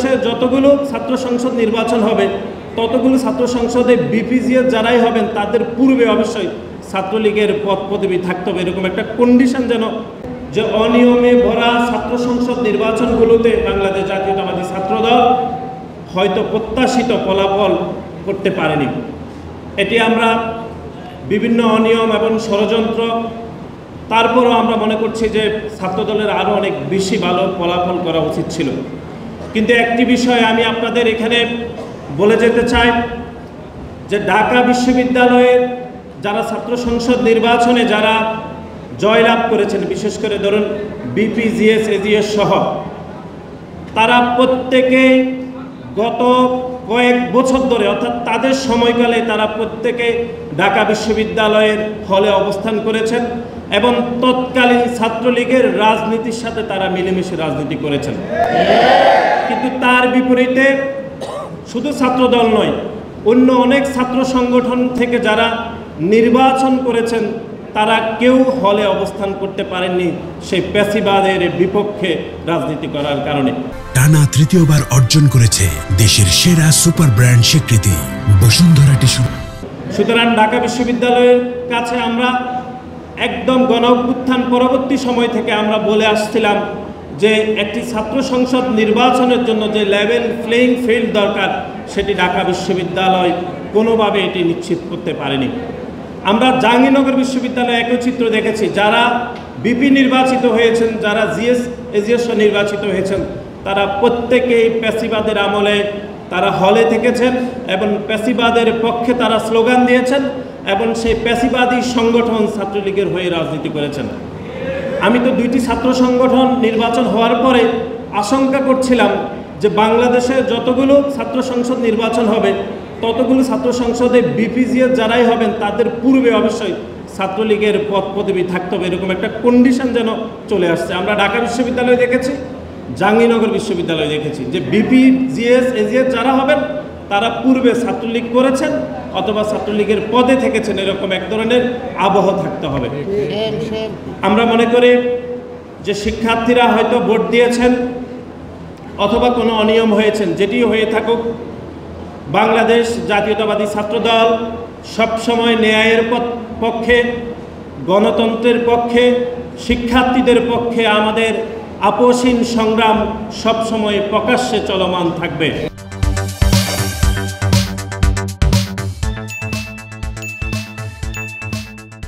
বাংলাদেশে যতগুলো ছাত্র সংসদ নির্বাচন হবে ততগুলো ছাত্র সংসদে বিপিজিএস যারাই হবেন তাদের পূর্বে অবশ্যই ছাত্রলীগের পদ পদবি থাকতে হবে, এরকম একটা কন্ডিশন যেন, যে অনিয়মে ভরা ছাত্র সংসদ নির্বাচনগুলোতে বাংলাদেশ জাতীয়তাবাদী ছাত্রদল হয়তো প্রত্যাশিত ফলাফল করতে পারেনি। এটি আমরা বিভিন্ন অনিয়ম এবং ষড়যন্ত্র, তারপরও আমরা মনে করছি যে ছাত্রদলের আরও অনেক বেশি ভালো ফলাফল করা উচিত ছিল। কিন্তু একটি বিষয় আমি আপনাদের এখানে বলে যেতে চাই যে ঢাকা বিশ্ববিদ্যালয়ের যারা ছাত্র সংসদ নির্বাচনে যারা জয়লাভ করেছেন, বিশেষ করে ধরুন বিপিজিএস এজিএস সহ, তারা প্রত্যেকেই গত কয়েক বছর ধরে অর্থাৎ তাদের সময়কালে তারা প্রত্যেকে ঢাকা বিশ্ববিদ্যালয়ের হলে অবস্থান করেছেন এবং তৎকালীন ছাত্রলীগের রাজনীতির সাথে তারা মিলেমিশে রাজনীতি করেছেন। কিন্তু তার বিপরীতে শুধু ছাত্রদল নয়, অন্য অনেক ছাত্র সংগঠন থেকে যারা নির্বাচন করেছেন তারা কেউ হলে অবস্থান করতে পারেননি সেই প্যাসিবাদের বিপক্ষে রাজনীতি করার কারণে। টানা তৃতীয়বার অর্জন করেছে দেশের সেরা সুপার ব্র্যান্ড স্বীকৃতি বসুন্ধরা টিস্যু। সুতরাং ঢাকা বিশ্ববিদ্যালয়ের কাছে আমরা একদম গণ অভ্যুত্থান পরবর্তী সময় থেকে আমরা বলে আসছিলাম যে একটি ছাত্র সংসদ নির্বাচনের জন্য যে লেভেল প্লেইং ফিল্ড দরকার সেটি ঢাকা বিশ্ববিদ্যালয় কোনোভাবে এটি নিশ্চিত করতে পারেনি। আমরা জাহাঙ্গীরনগর বিশ্ববিদ্যালয়ে একই চিত্র দেখেছি, যারা বিপি নির্বাচিত হয়েছেন, যারা জিএস এজিএস নির্বাচিত হয়েছেন, তারা প্রত্যেকেই প্যাসিবাদের আমলে তারা হলে থেকেছেন এবং প্যাসিবাদের পক্ষে তারা স্লোগান দিয়েছেন এবং সেই প্যাসিবাদী সংগঠন ছাত্রলীগের হয়ে রাজনীতি করেছেন। আমি তো দুইটি ছাত্র সংগঠন নির্বাচন হওয়ার পরে আশঙ্কা করছিলাম যে বাংলাদেশে যতগুলো ছাত্র সংসদ নির্বাচন হবে ততগুলো ছাত্র সংসদে বিপিজিএস যারাই হবেন তাদের পূর্বে অবশ্যই ছাত্রলীগের পদ পদবি থাকতে হবে, এরকম একটা কন্ডিশন যেন চলে আসছে। আমরা ঢাকা বিশ্ববিদ্যালয়ে দেখেছি, জাহাঙ্গীরনগর বিশ্ববিদ্যালয়ে দেখেছি যে বিপিজিএস এজিএস যারা হবেন তারা পূর্বে ছাত্রলীগ করেছেন অথবা ছাত্রলীগের পদে থেকেছেন, এরকম এক ধরনের আবহ থাকতে হবে। আমরা মনে করি যে শিক্ষার্থীরা হয়তো ভোট দিয়েছেন অথবা কোনো অনিয়ম হয়েছেন, যেটি হয়ে থাকুক, বাংলাদেশ জাতীয়তাবাদী ছাত্রদল সবসময় ন্যায়ের পক্ষে, গণতন্ত্রের পক্ষে, শিক্ষার্থীদের পক্ষে আমাদের আপোষহীন সংগ্রাম সবসময় প্রকাশ্যে চলমান থাকবে।